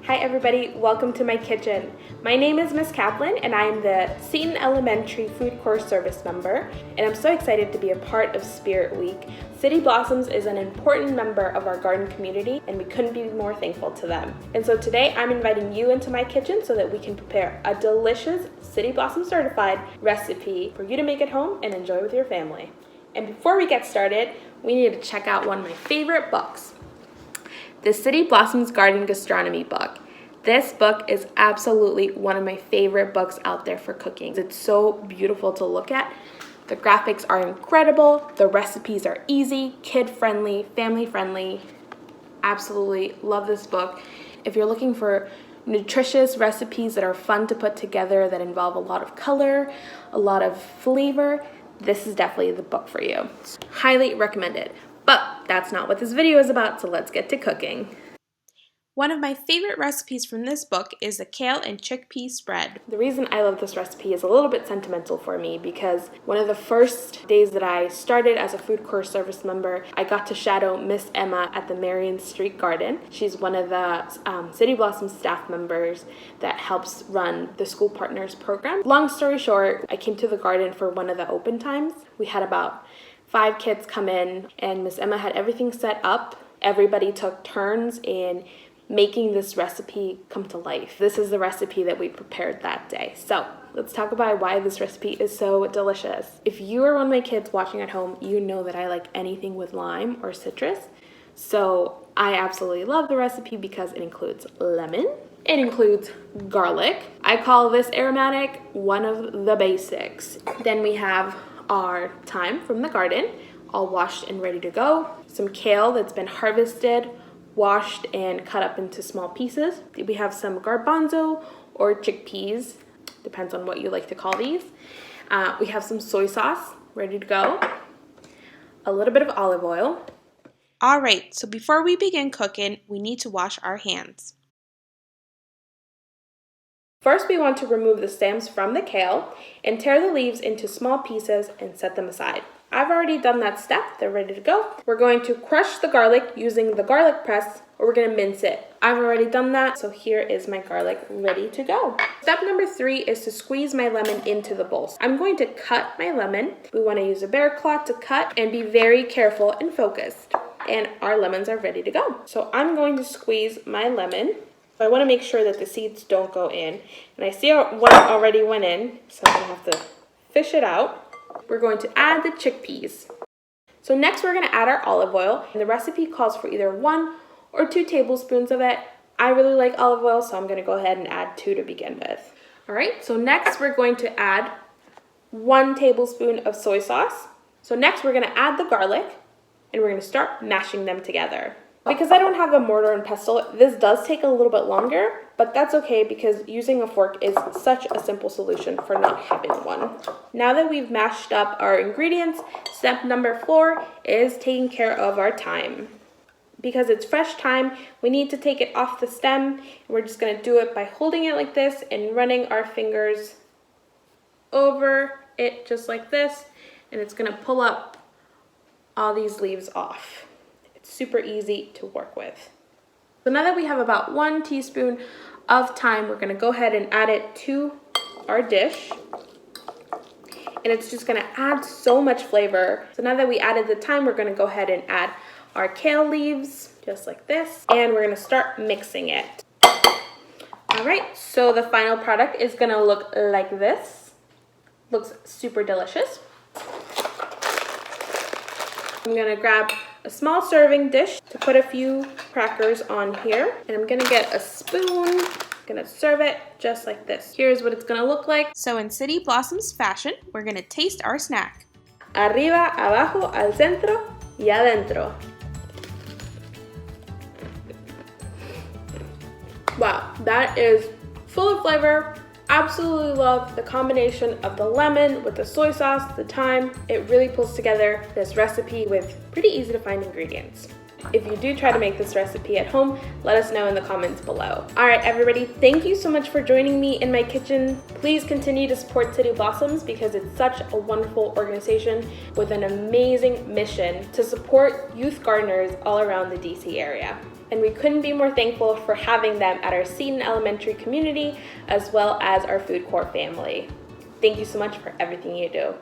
Hi everybody, welcome to my kitchen. My name is Miss Caplan and I am the Seaton Elementary Food Corps Service member, and I'm so excited to be a part of Spirit Week. City Blossoms is an important member of our garden community and we couldn't be more thankful to them. And so today I'm inviting you into my kitchen so that we can prepare a delicious City Blossom certified recipe for you to make at home and enjoy with your family. And before we get started, we need to check out one of my favorite books, the City Blossoms Garden Gastronomy book. This book is absolutely one of my favorite books out there for cooking. It's so beautiful to look at. The graphics are incredible. The recipes are easy, kid-friendly, family-friendly. Absolutely love this book. If you're looking for nutritious recipes that are fun to put together, that involve a lot of color, a lot of flavor, this is definitely the book for you. Highly recommended. But that's not what this video is about, so let's get to cooking. One of my favorite recipes from this book is the kale and chickpea spread. The reason I love this recipe is a little bit sentimental for me because one of the first days that I started as a Food Corps Service member, I got to shadow Miss Emma at the Marion Street Garden. She's one of the City Blossom staff members that helps run the School Partners program. Long story short, I came to the garden for one of the open times. We had about 5 kids come in and Miss Emma had everything set up. Everybody took turns in making this recipe come to life. This is the recipe that we prepared that day. So let's talk about why this recipe is so delicious. If you are one of my kids watching at home, you know that I like anything with lime or citrus. So I absolutely love the recipe because it includes lemon, it includes garlic. I call this aromatic one of the basics. Then we have our thyme from the garden, all washed and ready to go. Some kale that's been harvested, washed and cut up into small pieces. We have some garbanzo or chickpeas, depends on what you like to call these. We have some soy sauce ready to go, a little bit of olive oil. All right, so before we begin cooking, we need to wash our hands. First, we want to remove the stems from the kale and tear the leaves into small pieces and set them aside. I've already done that step. They're ready to go. We're going to crush the garlic using the garlic press, or we're going to mince it. I've already done that, so here is my garlic ready to go. Step number 3 is to squeeze my lemon into the bowl. I'm going to cut my lemon. We want to use a bear claw to cut and be very careful and focused. And our lemons are ready to go. So I'm going to squeeze my lemon. I want to make sure that the seeds don't go in. And I see one already went in, so I'm going to have to fish it out. We're going to add the chickpeas. So next we're going to add our olive oil. And the recipe calls for either 1 or 2 tablespoons of it. I really like olive oil, so I'm going to go ahead and add 2 to begin with. All right, so next we're going to add 1 tablespoon of soy sauce. So next we're going to add the garlic and we're going to start mashing them together. Because I don't have a mortar and pestle, this does take a little bit longer, but that's okay because using a fork is such a simple solution for not having one. Now that we've mashed up our ingredients, step number 4 is taking care of our thyme. Because it's fresh thyme, we need to take it off the stem. We're just going to do it by holding it like this and running our fingers over it just like this, and it's going to pull up all these leaves off. Super easy to work with. So now that we have about 1 teaspoon of thyme, we're going to go ahead and add it to our dish. And it's just going to add so much flavor. So now that we added the thyme, we're going to go ahead and add our kale leaves, just like this. And we're going to start mixing it. All right, so the final product is going to look like this. Looks super delicious. I'm going to grab a small serving dish to put a few crackers on here. And I'm gonna get a spoon, gonna serve it just like this. Here's what it's gonna look like. So in City Blossoms fashion, we're gonna taste our snack. Arriba, abajo, al centro y adentro. Wow, that is full of flavor. Absolutely love the combination of the lemon with the soy sauce, the thyme. It really pulls together this recipe with pretty easy to find ingredients. If you do try to make this recipe at home, let us know in the comments below. All right, everybody, thank you so much for joining me in my kitchen. Please continue to support City Blossoms because it's such a wonderful organization with an amazing mission to support youth gardeners all around the DC area. And we couldn't be more thankful for having them at our Seaton Elementary community as well as our food court family. Thank you so much for everything you do.